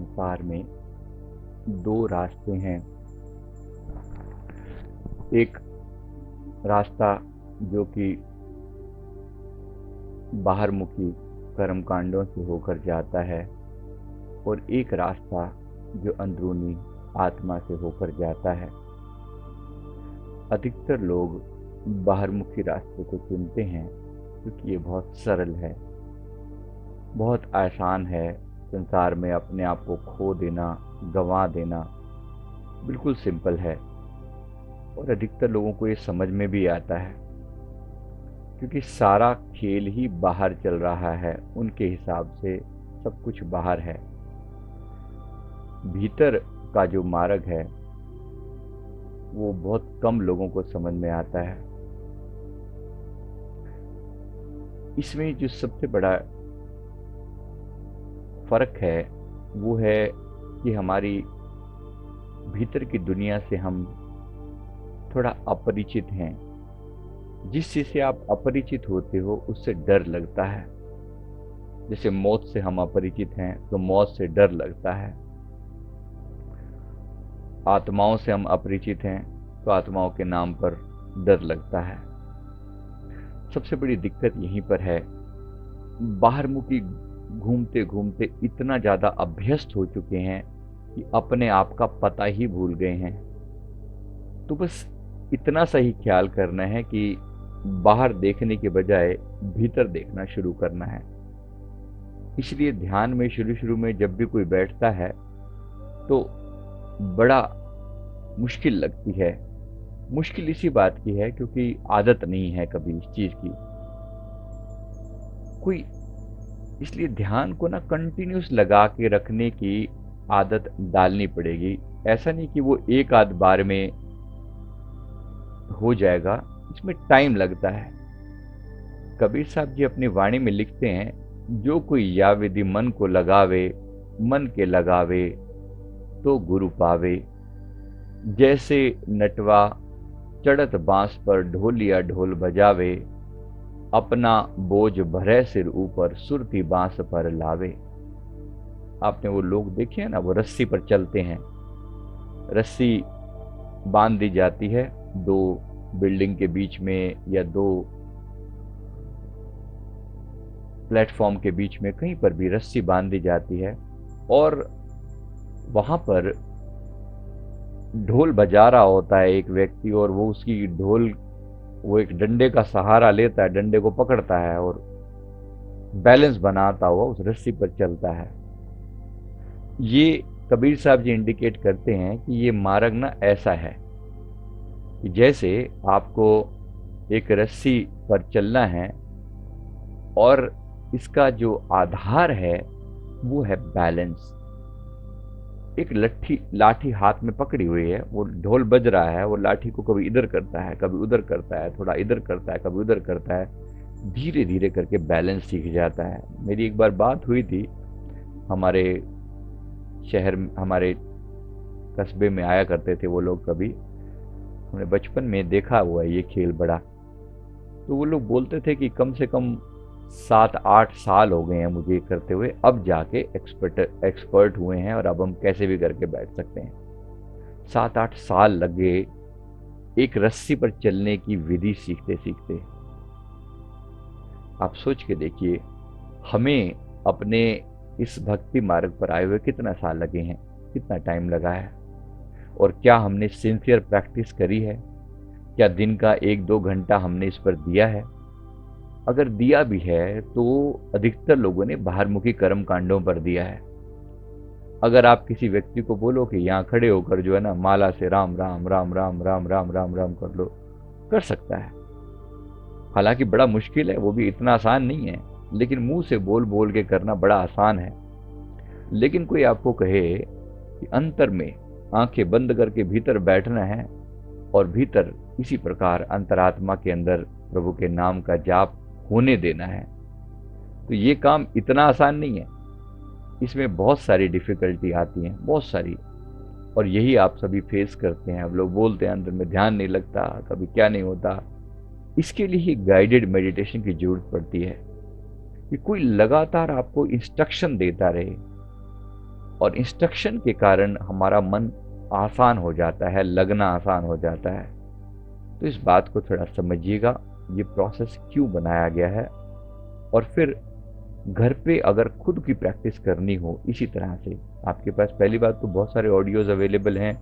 संसार में दो रास्ते हैं। एक रास्ता जो कि बाहरमुखी कर्मकांडों से होकर जाता है और एक रास्ता जो अंदरूनी आत्मा से होकर जाता है। अधिकतर लोग बाहरमुखी रास्ते को चुनते हैं क्योंकि ये बहुत सरल है, बहुत आसान है। संसार में अपने आप को खो देना, गंवा देना बिल्कुल सिंपल है और अधिकतर लोगों को ये समझ में भी आता है क्योंकि सारा खेल ही बाहर चल रहा है। उनके हिसाब से सब कुछ बाहर है। भीतर का जो मार्ग है वो बहुत कम लोगों को समझ में आता है। इसमें जो सबसे बड़ा फर्क है वो है कि हमारी भीतर की दुनिया से हम थोड़ा अपरिचित हैं। जिस चीज़ से आप अपरिचित होते हो उससे डर लगता है। जैसे मौत से हम अपरिचित हैं तो मौत से डर लगता है। आत्माओं से हम अपरिचित हैं तो आत्माओं के नाम पर डर लगता है। सबसे बड़ी दिक्कत यहीं पर है। बाहरमुखी घूमते घूमते इतना ज़्यादा अभ्यस्त हो चुके हैं कि अपने आप का पता ही भूल गए हैं। तो बस इतना सा ही ख्याल करना है कि बाहर देखने के बजाय भीतर देखना शुरू करना है। इसलिए ध्यान में शुरू शुरू में जब भी कोई बैठता है तो बड़ा मुश्किल लगती है। मुश्किल इसी बात की है क्योंकि आदत नहीं है कभी इस चीज़ की कोई। इसलिए ध्यान को ना कंटिन्यूस लगा के रखने की आदत डालनी पड़ेगी। ऐसा नहीं कि वो एक आध बार में हो जाएगा, इसमें टाइम लगता है। कबीर साहब जी अपनी वाणी में लिखते हैं, जो कोई या विधि मन को लगावे, मन के लगावे तो गुरु पावे। जैसे नटवा चढ़त बांस पर ढोलिया ढोल बजावे, अपना बोझ भरे सिर ऊपर सुरती बांस पर लावे। आपने वो लोग देखे हैं ना, वो रस्सी पर चलते हैं। रस्सी बांध दी जाती है दो बिल्डिंग के बीच में या दो प्लेटफॉर्म के बीच में, कहीं पर भी रस्सी बांध दी जाती है और वहां पर ढोल बजा रहा होता है एक व्यक्ति और वो उसकी ढोल, वो एक डंडे का सहारा लेता है, डंडे को पकड़ता है और बैलेंस बनाता हुआ उस रस्सी पर चलता है। ये कबीर साहब जी इंडिकेट करते हैं कि ये मार्ग ना ऐसा है कि जैसे आपको एक रस्सी पर चलना है और इसका जो आधार है वो है बैलेंस। एक लाठी हाथ में पकड़ी हुई है, वो ढोल बज रहा है, वो लाठी को कभी इधर करता है, कभी उधर करता है, थोड़ा इधर करता है, कभी उधर करता है। धीरे धीरे करके बैलेंस सीख जाता है। मेरी एक बार बात हुई थी, हमारे शहर में, हमारे कस्बे में आया करते थे वो लोग। कभी हमने बचपन में देखा हुआ है ये खेल बड़ा। तो वो लोग बोलते थे कि कम से कम 7-8 साल हो गए हैं मुझे ये करते हुए, अब जाके एक्सपर्ट हुए हैं और अब हम कैसे भी करके बैठ सकते हैं। 7-8 साल लगे एक रस्सी पर चलने की विधि सीखते सीखते। आप सोच के देखिए, हमें अपने इस भक्ति मार्ग पर आए हुए कितना साल लगे हैं, कितना टाइम लगा है, और क्या हमने सिंसियर प्रैक्टिस करी है? क्या दिन का 1-2 घंटा हमने इस पर दिया है? अगर दिया भी है तो अधिकतर लोगों ने बाहरमुखी कर्म कांडों पर दिया है। अगर आप किसी व्यक्ति को बोलो कि यहाँ खड़े होकर जो है ना माला से राम राम राम राम राम राम राम राम कर लो, कर सकता है। हालांकि बड़ा मुश्किल है, वो भी इतना आसान नहीं है, लेकिन मुंह से बोल बोल के करना बड़ा आसान है। लेकिन कोई आपको कहे कि अंतर में आंखें बंद करके भीतर बैठना है और भीतर इसी प्रकार अंतरात्मा के अंदर प्रभु के नाम का जाप होने देना है, तो ये काम इतना आसान नहीं है। इसमें बहुत सारी डिफिकल्टी आती हैं, बहुत सारी, और यही आप सभी फेस करते हैं। अब लोग बोलते हैं अंदर में ध्यान नहीं लगता, कभी क्या नहीं होता। इसके लिए ही गाइडेड मेडिटेशन की जरूरत पड़ती है कि कोई लगातार आपको इंस्ट्रक्शन देता रहे। और इंस्ट्रक्शन के कारण हमारा मन आसान हो जाता है, लगना आसान हो जाता है। तो इस बात को थोड़ा समझिएगा, ये प्रोसेस क्यों बनाया गया है। और फिर घर पे अगर खुद की प्रैक्टिस करनी हो इसी तरह से, आपके पास पहली बात तो बहुत सारे ऑडियोज़ अवेलेबल हैं।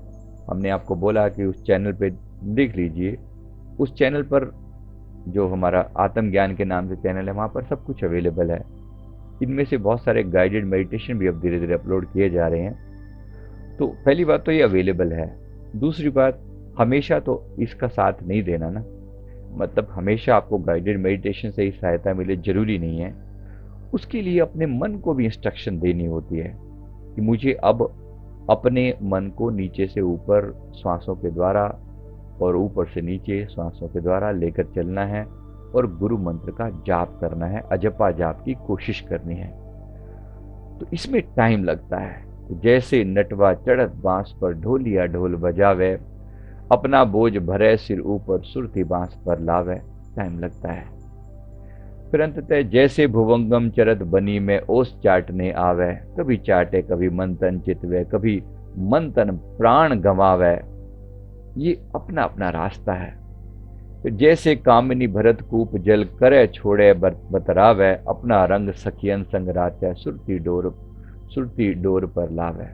हमने आपको बोला कि उस चैनल पे देख लीजिए। उस चैनल पर जो हमारा आत्मज्ञान के नाम से चैनल है, वहाँ पर सब कुछ अवेलेबल है। इनमें से बहुत सारे गाइडेड मेडिटेशन भी अब धीरे-धीरे अपलोड किए जा रहे हैं। तो पहली बात तो ये अवेलेबल है। दूसरी बात, हमेशा तो इसका साथ नहीं देना ना, मतलब हमेशा आपको गाइडेड मेडिटेशन से ही सहायता मिले ज़रूरी नहीं है। उसके लिए अपने मन को भी इंस्ट्रक्शन देनी होती है कि मुझे अब अपने मन को नीचे से ऊपर श्वासों के द्वारा और ऊपर से नीचे श्वासों के द्वारा लेकर चलना है और गुरु मंत्र का जाप करना है, अजपा जाप की कोशिश करनी है। तो इसमें टाइम लगता है। तो जैसे नटवा चढ़त बांस पर ढोलिया ढोल बजावे, अपना बोझ भरे सिर ऊपर सुरती बांस पर लावे, टाइम लगता है। फिर अंततः जैसे भुवंगम चरत बनी में ओस चाटने आवे, कभी चाटे कभी मन तन चितवे, कभी मन तन प्राण गंवावे। ये अपना अपना रास्ता है। फिर जैसे कामिनी भरत कूप जल करे छोड़े बतरावे, अपना रंग सखियन संग राचा सुरती डोर पर लावे।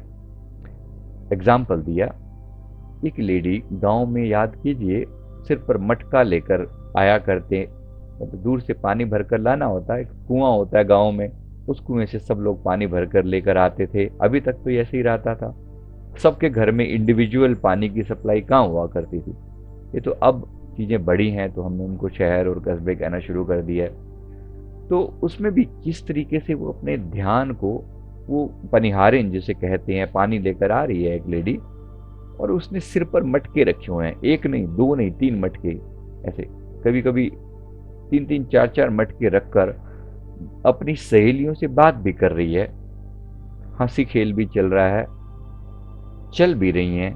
एग्जाम्पल दिया, एक लेडी गांव में, याद कीजिए, सिर पर मटका लेकर आया करते, मतलब दूर से पानी भरकर लाना होता है। एक कुआं होता है गांव में, उस कुएं से सब लोग पानी भरकर लेकर आते थे। अभी तक तो ऐसे ही रहता था। सबके घर में इंडिविजुअल पानी की सप्लाई कहाँ हुआ करती थी। ये तो अब चीज़ें बड़ी हैं तो हमने उनको शहर और कस्बे कहना शुरू कर दिया है। तो उसमें भी किस तरीके से वो अपने ध्यान को, वो पनिहारिन जिसे कहते हैं, पानी लेकर आ रही है एक लेडी, और उसने सिर पर मटके रखे हुए हैं, एक नहीं, दो नहीं, तीन मटके, ऐसे कभी कभी तीन तीन चार चार मटके रखकर अपनी सहेलियों से बात भी कर रही है, हंसी खेल भी चल रहा है, चल भी रही हैं,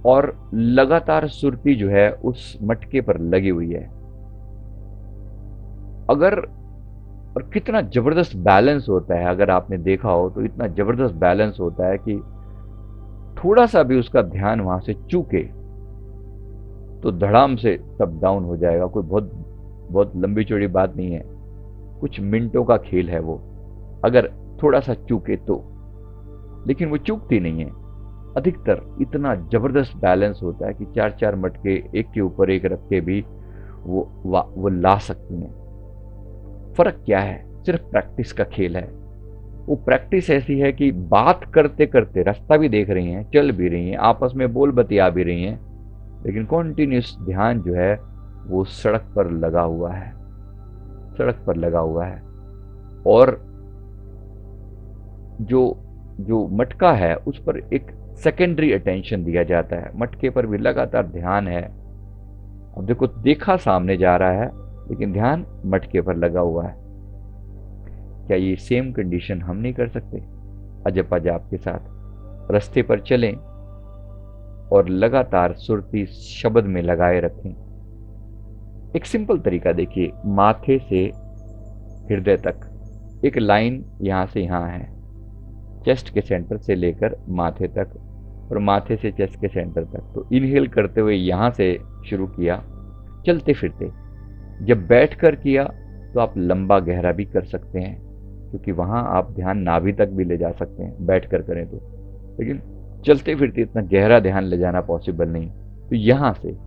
और लगातार सुरती जो है उस मटके पर लगी हुई है। अगर, और कितना जबरदस्त बैलेंस होता है, अगर आपने देखा हो तो इतना जबरदस्त बैलेंस होता है कि थोड़ा सा भी उसका ध्यान वहां से चूके तो धड़ाम से सब डाउन हो जाएगा। कोई बहुत बहुत लंबी चौड़ी बात नहीं है, कुछ मिनटों का खेल है वो, अगर थोड़ा सा चूके तो। लेकिन वो चूकती नहीं है। अधिकतर इतना जबरदस्त बैलेंस होता है कि चार चार मटके एक के ऊपर एक रख के भी वो ला सकती हैं। फर्क क्या है? सिर्फ प्रैक्टिस का खेल है। वो प्रैक्टिस ऐसी है कि बात करते करते रास्ता भी देख रही हैं, चल भी रही हैं, आपस में बोल बतिया भी रही हैं, लेकिन कॉन्टिन्यूस ध्यान जो है वो सड़क पर लगा हुआ है, सड़क पर लगा हुआ है। और जो जो मटका है उस पर एक सेकेंडरी अटेंशन दिया जाता है, मटके पर भी लगातार ध्यान है। अब देखो, देखा सामने जा रहा है लेकिन ध्यान मटके पर लगा हुआ है। क्या ये सेम कंडीशन हम नहीं कर सकते? अजपा जाप के साथ रास्ते पर चलें और लगातार सुरती शब्द में लगाए रखें। एक सिंपल तरीका देखिए, माथे से हृदय तक एक लाइन यहां से यहां है, चेस्ट के सेंटर से लेकर माथे तक, और माथे से चेस्ट के सेंटर तक। तो इनहेल करते हुए यहां से शुरू किया, चलते फिरते। जब बैठकर किया तो आप लंबा गहरा भी कर सकते हैं, क्योंकि वहां आप ध्यान नाभि तक भी ले जा सकते हैं बैठकर करें तो। लेकिन चलते फिरते इतना गहरा ध्यान ले जाना पॉसिबल नहीं। तो यहां से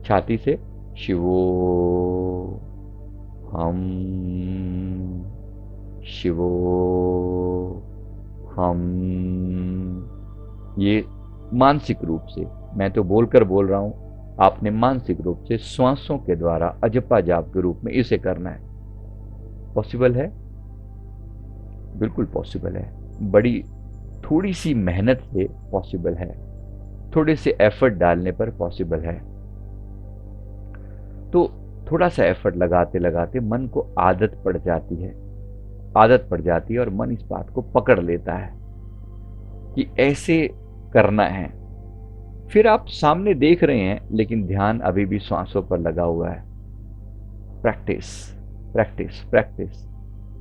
छाती से शिवो हम, शिवो हम, ये मानसिक रूप से, मैं तो बोलकर बोल रहा हूं, आपने मानसिक रूप से श्वासों के द्वारा अजपा जाप के रूप में इसे करना है। पॉसिबल है? बिल्कुल पॉसिबल है। बड़ी थोड़ी सी मेहनत से पॉसिबल है, थोड़े से एफर्ट डालने पर पॉसिबल है। तो थोड़ा सा एफर्ट लगाते लगाते मन को आदत पड़ जाती है, आदत पड़ जाती है, और मन इस बात को पकड़ लेता है कि ऐसे करना है। फिर आप सामने देख रहे हैं लेकिन ध्यान अभी भी श्वासों पर लगा हुआ है। Practice, practice, practice.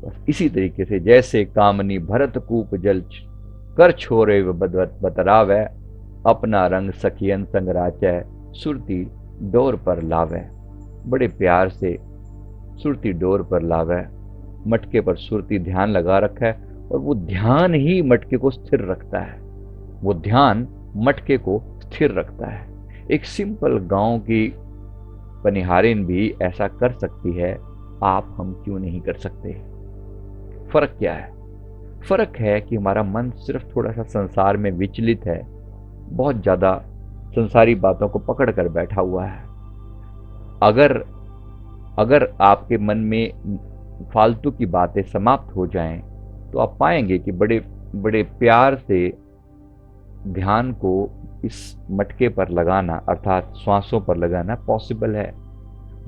बस इसी तरीके से, जैसे कामनी भरत कूप जल कर छोरे बतरावै, अपना रंग सखियन संग राचै, सुरती डोर पर लावै। बड़े प्यार से सुरती डोर पर लावै, मटके पर सुरती ध्यान लगा रखा है, और वो ध्यान ही मटके को स्थिर रखता है। वो ध्यान मटके को स्थिर रखता है। एक सिंपल गांव की पनिहारिन भी ऐसा कर सकती है, आप हम क्यों नहीं कर सकते? फर्क क्या है? फर्क है कि हमारा मन सिर्फ थोड़ा सा संसार में विचलित है, बहुत ज्यादा संसारी बातों को पकड़ कर बैठा हुआ है। अगर अगर आपके मन में फालतू की बातें समाप्त हो जाएं, तो आप पाएंगे कि बड़े बड़े प्यार से ध्यान को इस मटके पर लगाना, अर्थात श्वासों पर लगाना पॉसिबल है।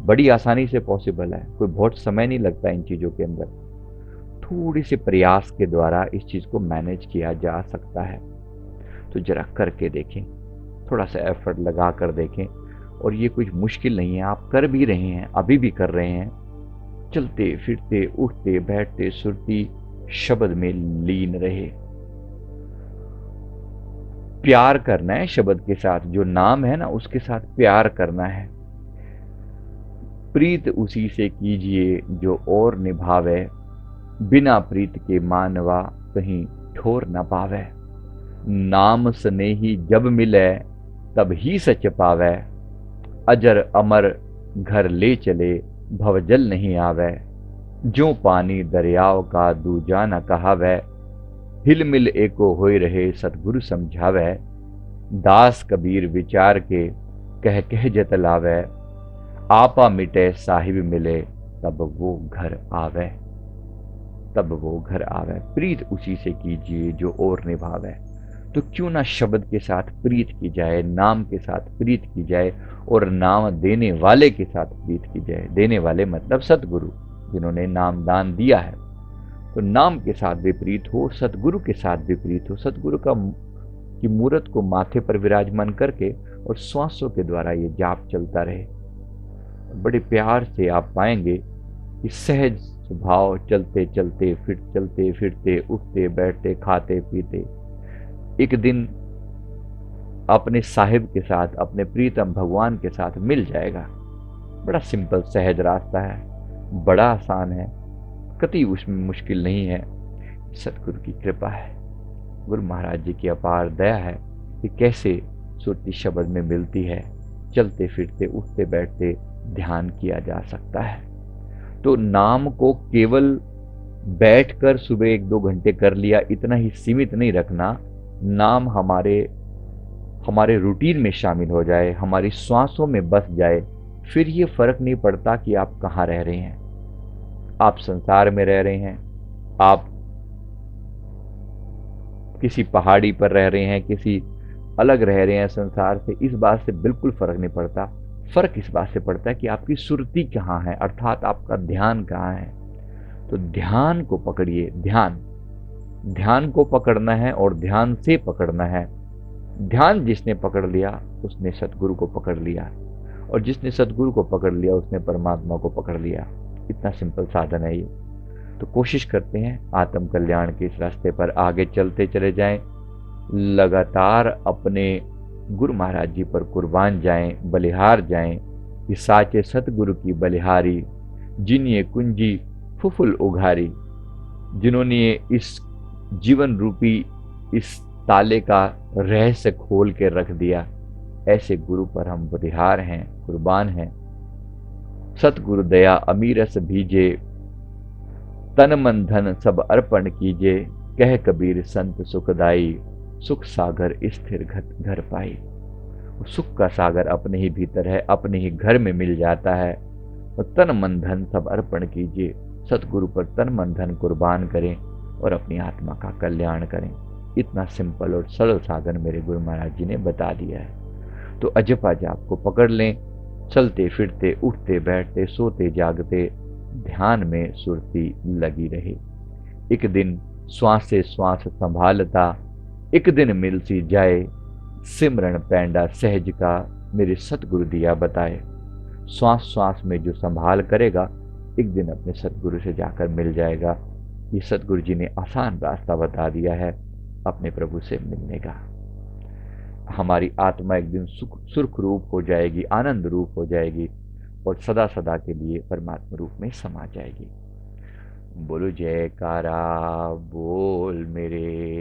बड़ी आसानी से पॉसिबल है, कोई बहुत समय नहीं लगता इन चीज़ों के अंदर। थोड़ी सी प्रयास के द्वारा इस चीज़ को मैनेज किया जा सकता है। तो जरा करके देखें, थोड़ा सा एफर्ट लगा कर देखें, और ये कुछ मुश्किल नहीं है, आप कर भी रहे हैं, अभी भी कर रहे हैं। चलते फिरते उठते बैठते सुरती शब्द में लीन रहे। प्यार करना है शब्द के साथ, जो नाम है ना उसके साथ प्यार करना है। प्रीत उसी से कीजिए जो और निभावे, बिना प्रीत के मानवा कहीं ठोर न पावे। नाम स्नेही जब मिले तब ही सच पावे, अजर अमर घर ले चले भवजल नहीं आवे। जो पानी दरियाव का दूजा न कहावे, हिल मिल एको होई रहे सतगुरु समझावे। दास कबीर विचार के कह जतलावे, आपा मिटे साहिब मिले तब वो घर आवे। तब वो घर आवे। प्रीत उसी से कीजिए जो और निभावे। तो क्यों ना शब्द के साथ प्रीत की जाए, नाम के साथ प्रीत की जाए, और नाम देने वाले के साथ प्रीत की जाए। देने वाले मतलब सतगुरु, जिन्होंने नाम दान दिया है। तो नाम के साथ भी प्रीत हो, सतगुरु के साथ भी प्रीत हो। सतगुरु की मूर्त को माथे पर विराजमान करके और श्वासों के द्वारा ये जाप चलता रहे। बड़े प्यार से आप पाएंगे कि सहज स्वभाव चलते फिरते उठते बैठते खाते पीते एक दिन अपने साहिब के साथ, अपने प्रीतम भगवान के साथ मिल जाएगा। बड़ा सिंपल सहज रास्ता है, बड़ा आसान है, कतई उसमें मुश्किल नहीं है। सतगुरु की कृपा है, गुरु महाराज जी की अपार दया है कि कैसे सुरती शब्द में मिलती है। चलते फिरते उठते बैठते ध्यान किया जा सकता है। तो नाम को केवल बैठकर सुबह 1-2 घंटे कर लिया, इतना ही सीमित नहीं रखना। नाम हमारे रूटीन में शामिल हो जाए, हमारी श्वासों में बस जाए, फिर ये फर्क नहीं पड़ता कि आप कहाँ रह रहे हैं। आप संसार में रह रहे हैं, आप किसी पहाड़ी पर रह रहे हैं, किसी अलग रह रहे हैं संसार से, इस बात से बिल्कुल फर्क नहीं पड़ता। फर्क इस बात से पड़ता है कि आपकी सुरती कहाँ है, अर्थात आपका ध्यान कहाँ है। तो ध्यान को पकड़िए। ध्यान को पकड़ना है और ध्यान से पकड़ना है। ध्यान जिसने पकड़ लिया उसने सतगुरु को पकड़ लिया, और जिसने सतगुरु को पकड़ लिया उसने परमात्मा को पकड़ लिया। इतना सिंपल साधन है ये। तो कोशिश करते हैं आत्म कल्याण के इस रास्ते पर आगे चलते चले जाएं, लगातार अपने गुरु महाराज जी पर कुर्बान जाएं, बलिहार जाएं। ये साचे सतगुरु की बलिहारी, जिन्हें कुंजी फुफुल उघारी। जिन्होंने इस जीवन रूपी इस ताले का रहस्य खोल के रख दिया, ऐसे गुरु पर हम बलिहार हैं, कुर्बान हैं। सतगुरु दया अमीरस भीजे, तन मन धन सब अर्पण कीजे। कह कबीर संत सुखदाई, सुख सागर स्थिर घर पाई। सुख का सागर अपने ही भीतर है, अपने ही घर में मिल जाता है। और तन मन धन सब अर्पण कीजिए, सतगुरु पर तन मन धन कुर्बान करें और अपनी आत्मा का कल्याण करें। इतना सिंपल और सरल साधन मेरे गुरु महाराज जी ने बता दिया है। तो अजपा जाप को पकड़ लें, चलते फिरते उठते बैठते सोते जागते ध्यान में सुरती लगी रहे। एक दिन श्वास से श्वास संभालता, एक दिन मिल सी जाए। सिमरन पैंडा सहज का, मेरे सतगुरु दिया बताए। श्वास श्वास में जो संभाल करेगा, एक दिन अपने सतगुरु से जाकर मिल जाएगा। ये सतगुरु जी ने आसान रास्ता बता दिया है। अपने प्रभु से मिलने का। हमारी आत्मा एक दिन सुर्ख रूप हो जाएगी, आनंद रूप हो जाएगी और सदा सदा के लिए परमात्मा रूप में समा जाएगी। बोलो जयकारा, बोल मेरे